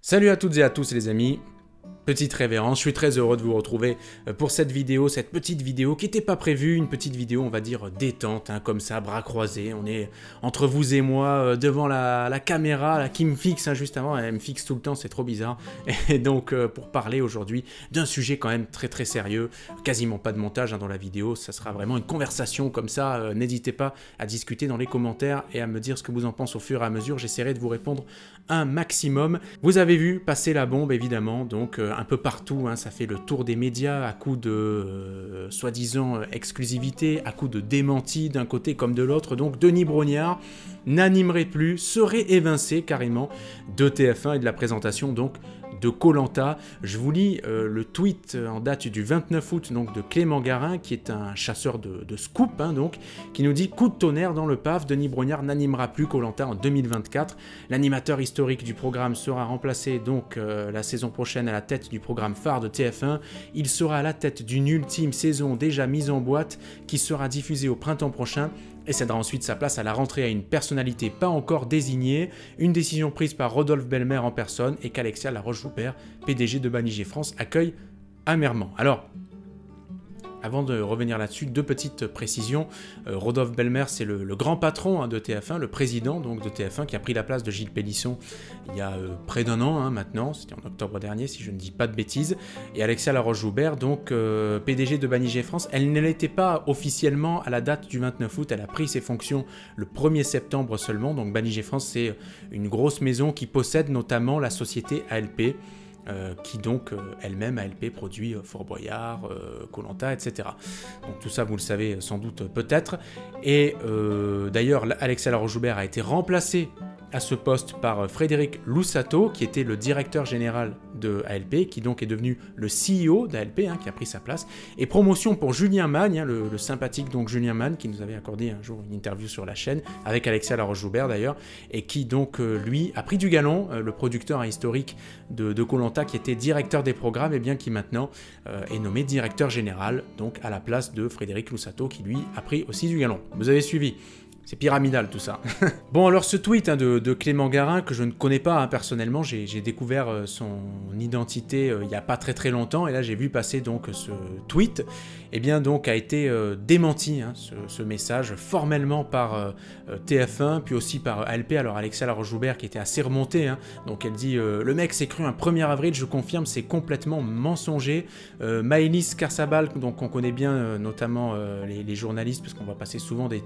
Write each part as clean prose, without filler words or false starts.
Salut à toutes et à tous les amis, petite révérence, je suis très heureux de vous retrouver pour cette vidéo, cette petite vidéo qui n'était pas prévue, une petite vidéo on va dire détente, hein, comme ça, bras croisés, on est entre vous et moi, devant la caméra là, qui me fixe hein, juste avant, elle me fixe tout le temps, c'est trop bizarre, et donc pour parler aujourd'hui d'un sujet quand même très très sérieux, quasiment pas de montage hein, dans la vidéo, ça sera vraiment une conversation comme ça, n'hésitez pas à discuter dans les commentaires et à me dire ce que vous en pensez au fur et à mesure, j'essaierai de vous répondre un maximum. Vous avez vu passer la bombe évidemment, donc un peu partout, hein, ça fait le tour des médias à coup de soi-disant exclusivité, à coup de démenti d'un côté comme de l'autre, donc Denis Brognard n'animerait plus, serait évincé carrément de TF1 et de la présentation donc de Koh-Lanta. Je vous lis le tweet en date du 29 août donc, de Clément Garin, qui est un chasseur de scoop, hein, donc, qui nous dit « Coup de tonnerre dans le PAF, Denis Brognard n'animera plus Koh-Lanta en 2024. L'animateur historique du programme sera remplacé donc la saison prochaine à la tête du programme phare de TF1. Il sera à la tête d'une ultime saison déjà mise en boîte qui sera diffusée au printemps prochain et cédera ensuite sa place à la rentrée à une personnalité pas encore désignée, une décision prise par Rodolphe Belmer en personne et qu'Alexia Laroche-Joubert, PDG de Banijé France, accueille amèrement. » Alors, avant de revenir là-dessus, deux petites précisions. Rodolphe Belmer, c'est le grand patron hein, de TF1, le président donc, de TF1, qui a pris la place de Gilles Pélisson il y a près d'un an hein, maintenant, c'était en octobre dernier si je ne dis pas de bêtises. Et Alexia Laroche-Joubert, donc PDG de Banijé France, elle ne l'était pas officiellement à la date du 29 août, elle a pris ses fonctions le 1er septembre seulement. Donc Banijé France, c'est une grosse maison qui possède notamment la société ALP. Qui donc elle-même, ALP, produit Fort Boyard, Koh-Lanta, etc. Donc tout ça, vous le savez sans doute peut-être. Et d'ailleurs, Alexia Laroche-Joubert a été remplacée à ce poste par Frédéric Loussato, qui était le directeur général de ALP, qui donc est devenu le CEO d'ALP, hein, qui a pris sa place. Et promotion pour Julien Magne, hein, le sympathique donc Julien Magne, qui nous avait accordé un jour une interview sur la chaîne, avec Alexia Laroche-Joubert d'ailleurs, et qui donc lui a pris du galon, le producteur historique de Koh-Lanta, qui était directeur des programmes, et bien qui maintenant est nommé directeur général, donc à la place de Frédéric Loussato, qui lui a pris aussi du galon. Vous avez suivi? C'est pyramidal tout ça. Bon alors ce tweet hein, de Clément Garin, que je ne connais pas hein, personnellement, j'ai découvert son identité il n'y a pas très longtemps, et là j'ai vu passer donc ce tweet, et bien donc a été démenti hein, ce message formellement par TF1, puis aussi par ALP, alors Alexia Laroche-Joubert qui était assez remontée, hein, donc elle dit le mec s'est cru un 1er avril, je confirme, c'est complètement mensonger. Maëlys Karsabal, donc on connaît bien notamment les journalistes, parce qu'on va passer souvent des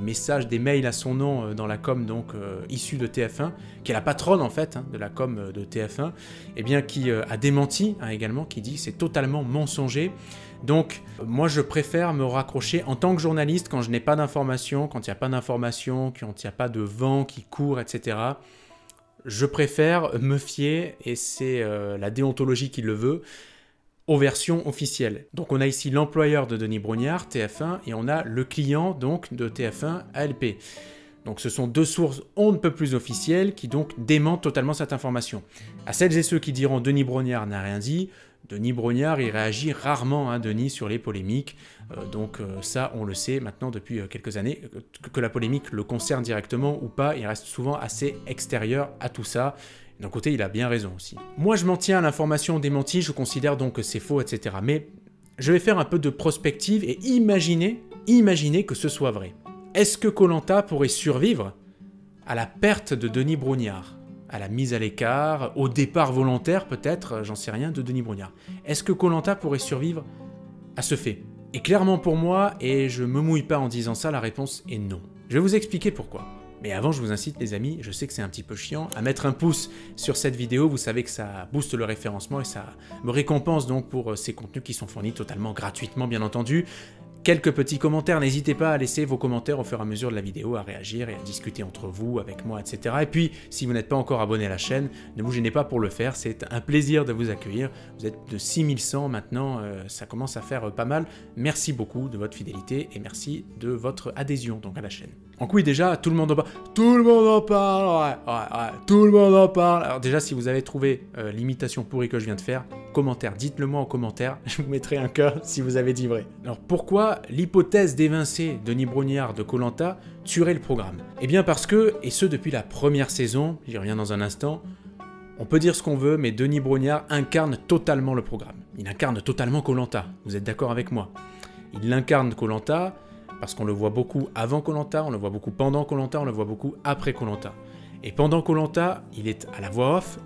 messages, des mails à son nom dans la com donc issue de TF1, qui est la patronne en fait hein, de la com de TF1, et bien qui a démenti hein, également, qui dit c'est totalement mensonger. Donc moi je préfère me raccrocher en tant que journaliste quand je n'ai pas d'informations, quand il n'y a pas d'informations, quand il n'y a pas de vent qui court, etc. Je préfère me fier, et c'est la déontologie qui le veut, aux versions officielles. Donc on a ici l'employeur de Denis Brognard, TF1, et on a le client donc de TF1, ALP. Donc ce sont deux sources on ne peut plus officielles qui donc démentent totalement cette information. À celles et ceux qui diront Denis Brognard n'a rien dit, Denis Brognard il réagit rarement hein, Denis sur les polémiques, donc ça on le sait maintenant depuis quelques années, que la polémique le concerne directement ou pas, il reste souvent assez extérieur à tout ça. D'un côté, il a bien raison aussi. Moi, je m'en tiens à l'information démentie, je considère donc que c'est faux, etc. Mais je vais faire un peu de prospective et imaginer que ce soit vrai. Est-ce que Koh-Lanta pourrait survivre à la perte de Denis Brognard, à la mise à l'écart, au départ volontaire peut-être, j'en sais rien, de Denis Brognard? Est-ce que Koh-Lanta pourrait survivre à ce fait? Et clairement pour moi, et je me mouille pas en disant ça, la réponse est non. Je vais vous expliquer pourquoi. Mais avant, je vous incite les amis, je sais que c'est un petit peu chiant, à mettre un pouce sur cette vidéo, vous savez que ça booste le référencement et ça me récompense donc pour ces contenus qui sont fournis totalement gratuitement bien entendu. Quelques petits commentaires, n'hésitez pas à laisser vos commentaires au fur et à mesure de la vidéo, à réagir et à discuter entre vous, avec moi, etc. Et puis, si vous n'êtes pas encore abonné à la chaîne, ne vous gênez pas pour le faire, c'est un plaisir de vous accueillir. Vous êtes de 6100 maintenant, ça commence à faire pas mal. Merci beaucoup de votre fidélité et merci de votre adhésion donc à la chaîne. Donc oui, déjà, tout le monde en parle. Tout le monde en parle, ouais, tout le monde en parle. Alors déjà, si vous avez trouvé l'imitation pourrie que je viens de faire, commentaire, dites-le moi en commentaire, je vous mettrai un cœur si vous avez dit vrai. Alors pourquoi l'hypothèse d'évincer Denis Brognard de Koh-Lanta tuerait le programme? Eh bien parce que, et ce depuis la première saison, j'y reviens dans un instant, On peut dire ce qu'on veut, mais Denis Brognard incarne totalement le programme. Il incarne totalement Koh Lanta, vous êtes d'accord avec moi? Il incarne Koh Lanta parce qu'on le voit beaucoup avant Koh Lanta, on le voit beaucoup pendant Koh Lanta, on le voit beaucoup après Koh Lanta. Et pendant Koh Lanta, il est à la voix off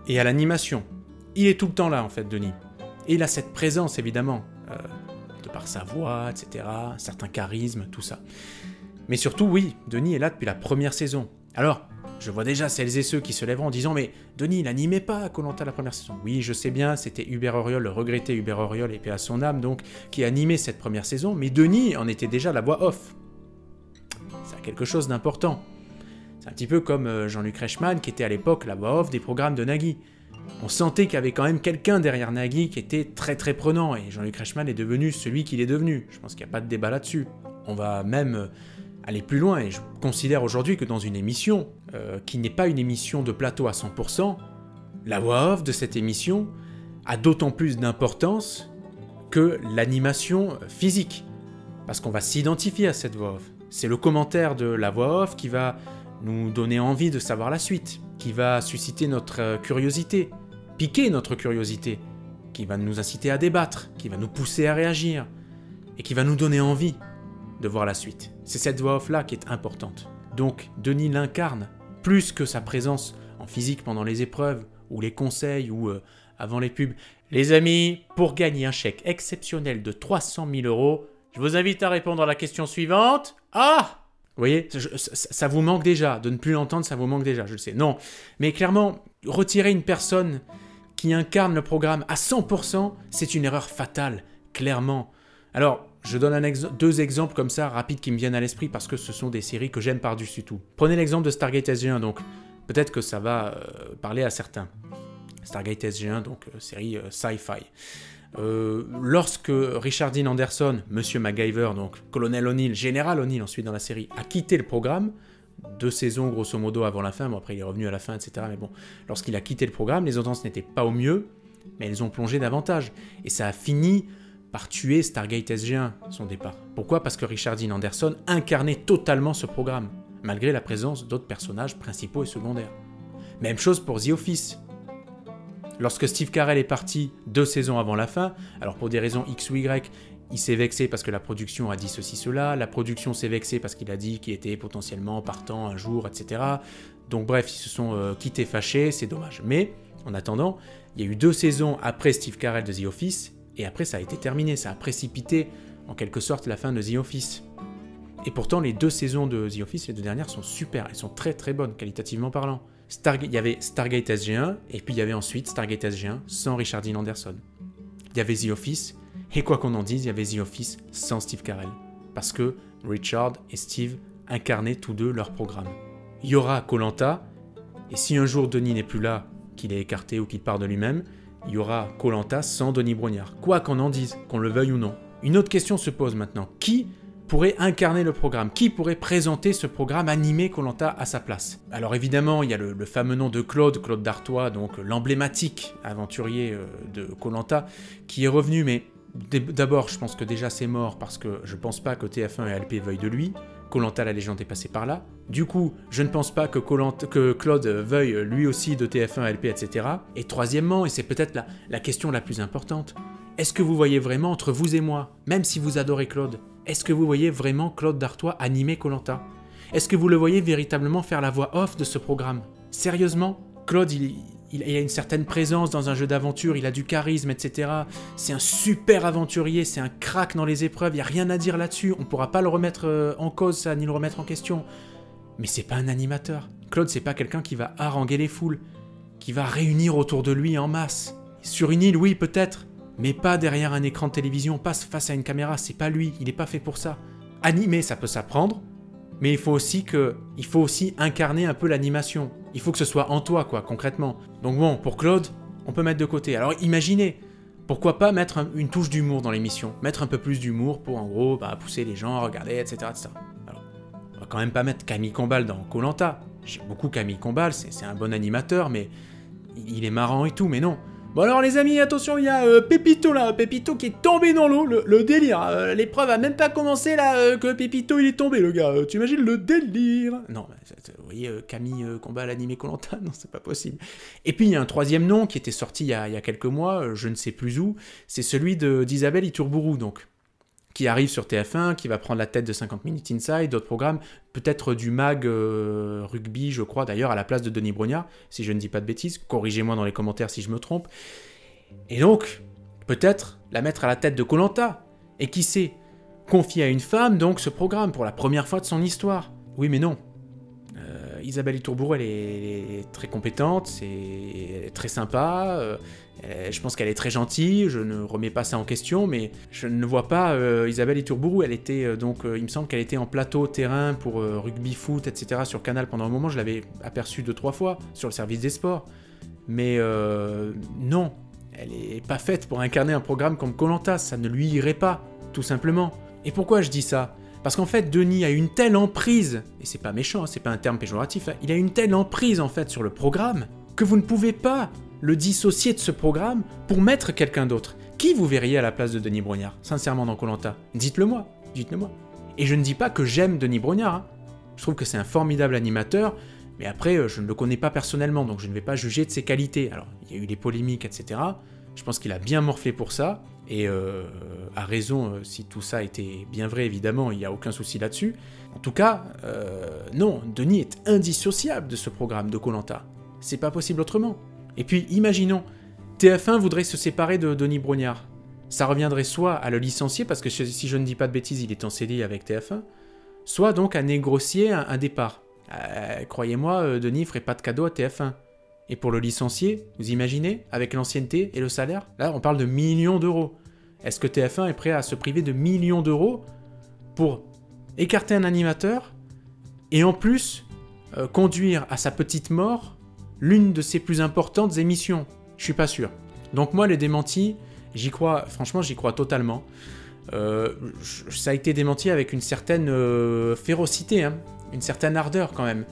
et à l'animation. Il est tout le temps là, en fait, Denis. Et il a cette présence, évidemment, de par sa voix, etc., un certain charisme, tout ça. Mais surtout, oui, Denis est là depuis la première saison. Alors, je vois déjà celles et ceux qui se lèveront en disant « Mais Denis, il n'animait pas Koh Lanta la première saison. » Oui, je sais bien, c'était Hubert Auriol, le regretté Hubert Auriol, et paix à son âme, donc, qui animait cette première saison, mais Denis en était déjà la voix off. C'est quelque chose d'important. C'est un petit peu comme Jean-Luc Reichmann, qui était à l'époque la voix off des programmes de Nagui. On sentait qu'il y avait quand même quelqu'un derrière Nagui qui était très très prenant, et Jean-Luc Reichmann est devenu celui qu'il est devenu. Je pense qu'il n'y a pas de débat là-dessus. On va même aller plus loin, et je considère aujourd'hui que dans une émission, qui n'est pas une émission de plateau à 100%, la voix off de cette émission a d'autant plus d'importance que l'animation physique. Parce qu'on va s'identifier à cette voix off. C'est le commentaire de la voix off qui va nous donner envie de savoir la suite, qui va susciter notre curiosité, piquer notre curiosité, qui va nous inciter à débattre, qui va nous pousser à réagir, et qui va nous donner envie de voir la suite. C'est cette voix off-là qui est importante. Donc, Denis l'incarne, plus que sa présence en physique pendant les épreuves, ou les conseils, ou avant les pubs. Les amis, pour gagner un chèque exceptionnel de 300 000 €, je vous invite à répondre à la question suivante. Ah! Vous voyez, ça vous manque déjà, de ne plus l'entendre, ça vous manque déjà, je le sais. Non, mais clairement, retirer une personne qui incarne le programme à 100%, c'est une erreur fatale, clairement. Alors, je donne deux exemples comme ça, rapides, qui me viennent à l'esprit, parce que ce sont des séries que j'aime par-dessus tout. Prenez l'exemple de Stargate SG1, donc peut-être que ça va parler à certains. Stargate SG1, donc série sci-fi. Lorsque Richard Dean Anderson, Monsieur MacGyver, donc Colonel O'Neill, Général O'Neill ensuite dans la série, a quitté le programme, 2 saisons grosso modo avant la fin, bon après il est revenu à la fin, etc. Mais bon, lorsqu'il a quitté le programme, les audiences n'étaient pas au mieux, mais elles ont plongé davantage. Et ça a fini par tuer Stargate SG1, son départ. Pourquoi? Parce que Richard Dean Anderson incarnait totalement ce programme, malgré la présence d'autres personnages principaux et secondaires. Même chose pour The Office. Lorsque Steve Carell est parti 2 saisons avant la fin, alors pour des raisons X ou Y, il s'est vexé parce que la production a dit ceci, cela, la production s'est vexée parce qu'il a dit qu'il était potentiellement partant un jour, etc. Donc bref, ils se sont quittés fâchés, c'est dommage. Mais, en attendant, il y a eu 2 saisons après Steve Carell de The Office, et après ça a été terminé, ça a précipité en quelque sorte la fin de The Office. Et pourtant, les 2 saisons de The Office, les 2 dernières, sont super, elles sont très très bonnes, qualitativement parlant. Il y avait Stargate SG1, et puis il y avait ensuite Stargate SG1 sans Richard Dean Anderson. Il y avait The Office, et quoi qu'on en dise, il y avait The Office sans Steve Carell. Parce que Richard et Steve incarnaient tous deux leur programme. Il y aura Koh Lanta, et si un jour Denis n'est plus là, qu'il est écarté ou qu'il part de lui-même, il y aura Koh Lanta sans Denis Brognard. Quoi qu'on en dise, qu'on le veuille ou non. Une autre question se pose maintenant. Qui pourrait incarner le programme? Qui pourrait présenter ce programme animé Koh Lanta à sa place? Alors évidemment, il y a le fameux nom de Claude Dartois, donc l'emblématique aventurier de Koh Lanta, qui est revenu, mais d'abord, je pense que déjà c'est mort, parce que je pense pas que TF1 et ALP veuillent de lui. Koh Lanta, la légende est passée par là. Du coup, je ne pense pas que Claude veuille lui aussi de TF1, ALP, etc. Et troisièmement, et c'est peut-être la question la plus importante, est-ce que vous voyez vraiment entre vous et moi, même si vous adorez Claude, est-ce que vous voyez vraiment Claude Dartois animer Koh Lanta? Est-ce que vous le voyez véritablement faire la voix off de ce programme? Sérieusement? Claude, il a une certaine présence dans un jeu d'aventure, il a du charisme, etc. C'est un super aventurier, c'est un crack dans les épreuves, il n'y a rien à dire là-dessus, on ne pourra pas le remettre en cause, ça, ni le remettre en question. Mais c'est pas un animateur. Claude, c'est pas quelqu'un qui va haranguer les foules, qui va réunir autour de lui en masse. Sur une île, oui, peut-être, mais pas derrière un écran de télévision, pas face à une caméra, c'est pas lui, il n'est pas fait pour ça. Animer, ça peut s'apprendre, mais il faut aussi incarner un peu l'animation. Il faut que ce soit en toi, quoi, concrètement. Donc bon, pour Claude, on peut mettre de côté. Alors imaginez, pourquoi pas mettre une touche d'humour dans l'émission? Mettre un peu plus d'humour pour, en gros, pousser les gens à regarder, etc., etc. Alors, on va quand même pas mettre Camille Combal dans Koh Lanta. J'aime beaucoup Camille Combal, c'est un bon animateur, mais il est marrant et tout, mais non. Bon alors les amis, attention, il y a Pépito là, Pépito qui est tombé dans l'eau, le délire. L'épreuve a même pas commencé là, que Pépito il est tombé le gars. Tu imagines le délire? Non, vous voyez Camille combat à l'animé Koh-Lanta, non c'est pas possible. Et puis il y a un troisième nom qui était sorti il y a quelques mois, je ne sais plus où, c'est celui d'Isabelle Iturburu donc. Qui arrive sur TF1, qui va prendre la tête de 50 Minutes Inside, d'autres programmes, peut-être du mag rugby, je crois, d'ailleurs, à la place de Denis Brognard, si je ne dis pas de bêtises, corrigez-moi dans les commentaires si je me trompe. Et donc, peut-être la mettre à la tête de Koh-Lanta. Et qui sait, confier à une femme, donc, ce programme, pour la première fois de son histoire. Oui, mais non. Isabelle Iturburu, elle est très compétente, c'est très sympa, je pense qu'elle est très gentille, je ne remets pas ça en question, mais je ne vois pas Isabelle Iturburu, elle était donc, il me semble qu'elle était en plateau terrain pour rugby, foot, etc. sur Canal pendant un moment, je l'avais aperçue 2-3 fois sur le service des sports, mais non, elle n'est pas faite pour incarner un programme comme Koh-Lanta, ça ne lui irait pas, tout simplement. Et pourquoi je dis ça ? Parce qu'en fait, Denis a une telle emprise, et c'est pas méchant, c'est pas un terme péjoratif, hein, il a une telle emprise en fait sur le programme, que vous ne pouvez pas le dissocier de ce programme pour mettre quelqu'un d'autre. Qui vous verriez à la place de Denis Brognard, sincèrement dans Koh-Lanta? Dites-le moi, dites-le moi. Et je ne dis pas que j'aime Denis Brognard, hein. Je trouve que c'est un formidable animateur, mais après, je ne le connais pas personnellement, donc je ne vais pas juger de ses qualités. Alors, il y a eu des polémiques, etc., je pense qu'il a bien morflé pour ça, et a raison, si tout ça était bien vrai, évidemment, il n'y a aucun souci là-dessus. En tout cas, non, Denis est indissociable de ce programme de Koh-Lanta. C'est pas possible autrement. Et puis, imaginons, TF1 voudrait se séparer de Denis Brognard. Ça reviendrait soit à le licencier, parce que si je ne dis pas de bêtises, il est en CDI avec TF1, soit donc à négocier un départ. Croyez-moi, Denis ferait pas de cadeau à TF1. Et pour le licencier, vous imaginez, avec l'ancienneté et le salaire, là on parle de millions d'euros. Est-ce que TF1 est prêt à se priver de millions d'euros pour écarter un animateur et en plus conduire à sa petite mort l'une de ses plus importantes émissions? Je suis pas sûr. Donc moi les démentis, j'y crois, franchement j'y crois totalement. Ça a été démenti avec une certaine férocité, hein, une certaine ardeur quand même.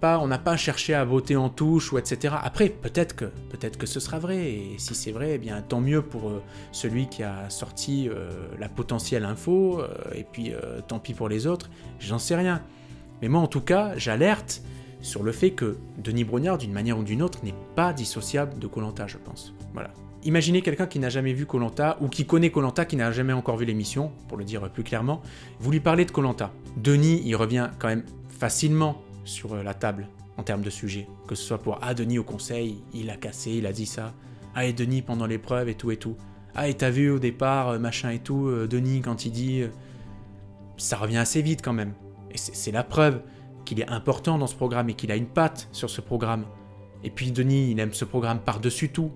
On n'a pas cherché à voter en touche ou etc. Après, peut-être que ce sera vrai, et si c'est vrai, eh bien tant mieux pour celui qui a sorti la potentielle info, et puis tant pis pour les autres, j'en sais rien. Mais moi en tout cas, j'alerte sur le fait que Denis Brognard, d'une manière ou d'une autre, n'est pas dissociable de Koh-Lanta, je pense. Voilà. Imaginez quelqu'un qui n'a jamais vu Koh-Lanta, ou qui connaît Koh-Lanta, qui n'a jamais encore vu l'émission, pour le dire plus clairement, vous lui parlez de Koh-Lanta. Denis, il revient quand même facilement sur la table en termes de sujet, que ce soit pour « Ah, Denis au conseil, il a cassé, il a dit ça. Ah, et Denis pendant l'épreuve et tout et tout. Ah, et t'as vu au départ, machin et tout, Denis quand il dit... » Ça revient assez vite quand même. Et c'est la preuve qu'il est important dans ce programme et qu'il a une patte sur ce programme. Et puis Denis, il aime ce programme par-dessus tout.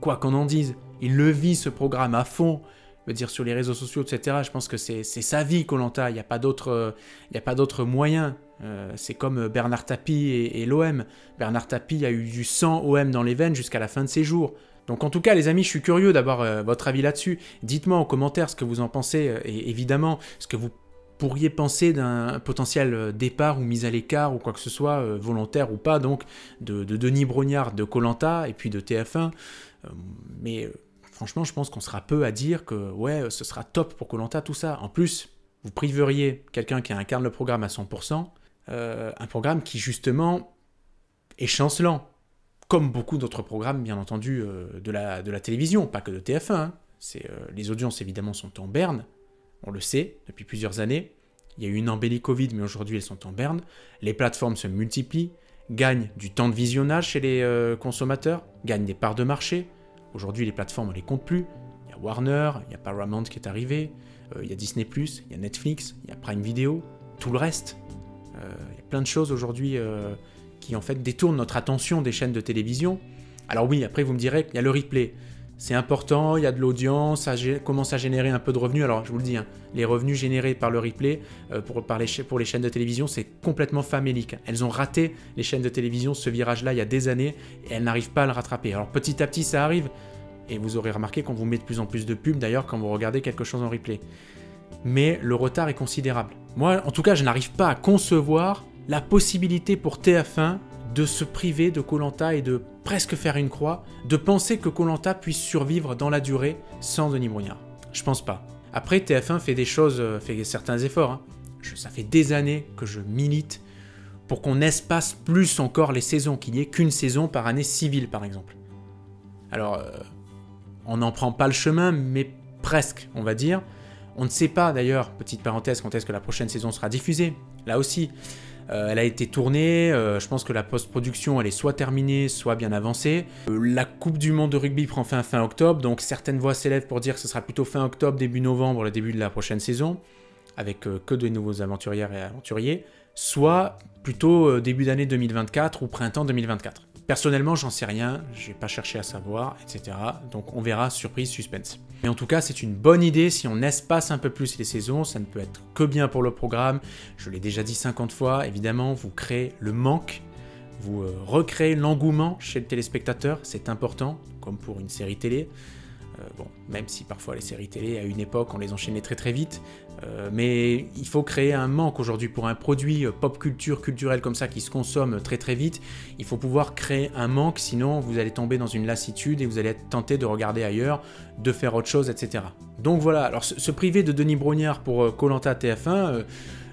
Quoi qu'on en dise, il le vit ce programme à fond. Je veux dire, sur les réseaux sociaux, etc. Je pense que c'est sa vie, Koh-Lanta. Il n'y a pas d'autre moyen. C'est comme Bernard Tapie et l'OM. Bernard Tapie a eu du sang OM dans les veines jusqu'à la fin de ses jours. Donc en tout cas, les amis, je suis curieux d'avoir votre avis là-dessus. Dites-moi en commentaire ce que vous en pensez, et évidemment, ce que vous pourriez penser d'un potentiel départ ou mise à l'écart ou quoi que ce soit, volontaire ou pas, donc, de Denis Brognard, de Koh-Lanta et puis de TF1. Mais franchement, je pense qu'on sera peu à dire que ouais, ce sera top pour Koh-Lanta, tout ça. En plus, vous priveriez quelqu'un qui incarne le programme à 100%, un programme qui justement est chancelant, comme beaucoup d'autres programmes, bien entendu, de la télévision, pas que de TF1. Hein. Les audiences, évidemment, sont en berne, on le sait, depuis plusieurs années. Il y a eu une embellie Covid, mais aujourd'hui, elles sont en berne. Les plateformes se multiplient, gagnent du temps de visionnage chez les consommateurs, gagnent des parts de marché. Aujourd'hui, les plateformes, on ne les compte plus. Il y a Warner, il y a Paramount qui est arrivé, il y a Disney+, il y a Netflix, il y a Prime Video, tout le reste. Il y a plein de choses aujourd'hui qui en fait détournent notre attention des chaînes de télévision. Alors oui, après vous me direz qu'il y a le replay. C'est important, il y a de l'audience, ça commence à générer un peu de revenus. Alors je vous le dis, hein, les revenus générés par le replay pour les chaînes de télévision, c'est complètement famélique. Elles ont raté, les chaînes de télévision, ce virage-là il y a des années, et elles n'arrivent pas à le rattraper. Alors petit à petit ça arrive, et vous aurez remarqué qu'on vous met de plus en plus de pubs d'ailleurs quand vous regardez quelque chose en replay. Mais le retard est considérable. Moi, en tout cas, je n'arrive pas à concevoir la possibilité pour TF1 de se priver de Koh-Lanta et de presque faire une croix, de penser que Koh-Lanta puisse survivre dans la durée sans Denis Brognard. Je pense pas. Après, TF1 fait des choses, fait certains efforts. Hein. Ça fait des années que je milite pour qu'on espace plus encore les saisons, qu'il n'y ait qu'une saison par année civile, par exemple. Alors, on n'en prend pas le chemin, mais presque, on va dire. On ne sait pas, d'ailleurs, petite parenthèse, quand est-ce que la prochaine saison sera diffusée. Là aussi, elle a été tournée, je pense que la post-production, elle est soit terminée, soit bien avancée. La Coupe du Monde de rugby prend fin octobre, donc certaines voix s'élèvent pour dire que ce sera plutôt fin octobre, début novembre, le début de la prochaine saison, avec que de nouveaux aventurières et aventuriers, soit plutôt début d'année 2024 ou printemps 2024. Personnellement, j'en sais rien, j'ai pas cherché à savoir, etc. Donc on verra, surprise, suspense. Mais en tout cas, c'est une bonne idée si on espace un peu plus les saisons, ça ne peut être que bien pour le programme. Je l'ai déjà dit 50 fois, évidemment, vous créez le manque, vous recréez l'engouement chez le téléspectateur, c'est important, comme pour une série télé. Bon, même si parfois les séries télé, à une époque, on les enchaînait très très vite, mais il faut créer un manque aujourd'hui pour un produit pop culture, culturel comme ça, qui se consomme très très vite. Il faut pouvoir créer un manque, sinon vous allez tomber dans une lassitude et vous allez être tenté de regarder ailleurs, de faire autre chose, etc. Donc voilà, alors se priver de Denis Brognard pour Koh-Lanta TF1,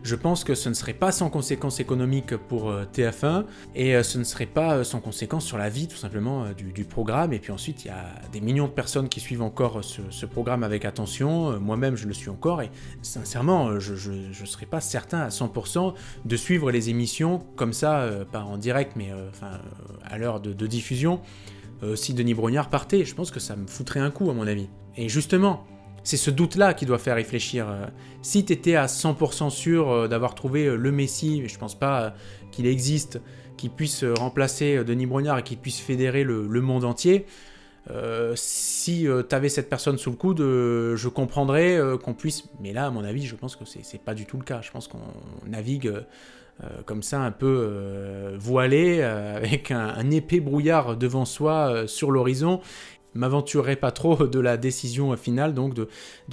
je pense que ce ne serait pas sans conséquences économiques pour TF1 et ce ne serait pas sans conséquences sur la vie tout simplement du programme. Et puis ensuite, il y a des millions de personnes qui suivent encore ce programme avec attention. Moi-même, je le suis encore et sincèrement, je ne serais pas certain à 100% de suivre les émissions comme ça, pas en direct, mais à l'heure de diffusion. Si Denis Brognard partait, je pense que ça me foutrait un coup à mon avis. Et justement, c'est ce doute-là qui doit faire réfléchir. Si tu étais à 100% sûr d'avoir trouvé le Messie, je pense pas qu'il existe, qui puisse remplacer Denis Brognard et qui puisse fédérer le monde entier, si tu avais cette personne sous le coude, je comprendrais qu'on puisse... Mais là, à mon avis, je pense que c'est pas du tout le cas. Je pense qu'on navigue comme ça, un peu voilé, avec un épais brouillard devant soi sur l'horizon. M'aventurerai pas trop de la décision finale donc de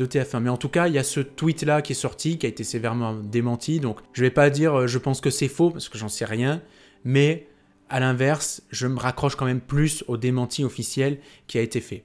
TF1. Mais en tout cas, il y a ce tweet-là qui est sorti, qui a été sévèrement démenti. Donc, je vais pas dire je pense que c'est faux, parce que j'en sais rien. Mais, à l'inverse, je me raccroche quand même plus au démenti officiel qui a été fait.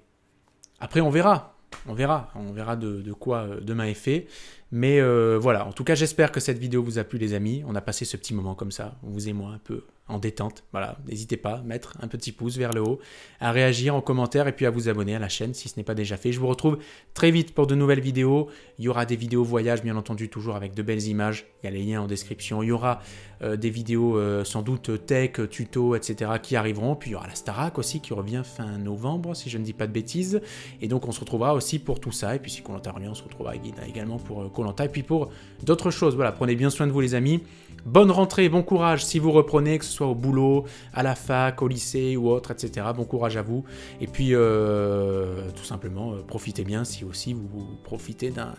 Après, on verra. On verra de quoi demain est fait. Mais voilà, en tout cas, j'espère que cette vidéo vous a plu, les amis. On a passé ce petit moment comme ça, vous et moi, un peu en détente. Voilà, n'hésitez pas à mettre un petit pouce vers le haut, à réagir en commentaire et puis à vous abonner à la chaîne si ce n'est pas déjà fait. Je vous retrouve très vite pour de nouvelles vidéos. Il y aura des vidéos voyage, bien entendu, toujours avec de belles images. Il y a les liens en description. Il y aura des vidéos sans doute tech, tuto, etc. qui arriveront. Puis il y aura la Starac aussi qui revient fin novembre, si je ne dis pas de bêtises. Et donc on se retrouvera aussi pour tout ça. Et puis si Koh-Lanta revient, on se retrouvera également pour Koh-Lanta et puis pour d'autres choses. Voilà, prenez bien soin de vous, les amis. Bonne rentrée, bon courage si vous reprenez, que ce soit au boulot, à la fac, au lycée ou autre, etc. Bon courage à vous. Et puis, tout simplement, profitez bien si aussi vous profitez d'un...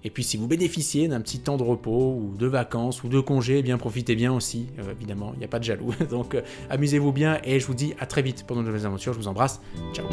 Et puis, si vous bénéficiez d'un petit temps de repos ou de vacances ou de congés, eh bien profitez bien aussi, évidemment, il n'y a pas de jaloux. Donc, amusez-vous bien et je vous dis à très vite pour de nouvelles aventures. Je vous embrasse. Ciao.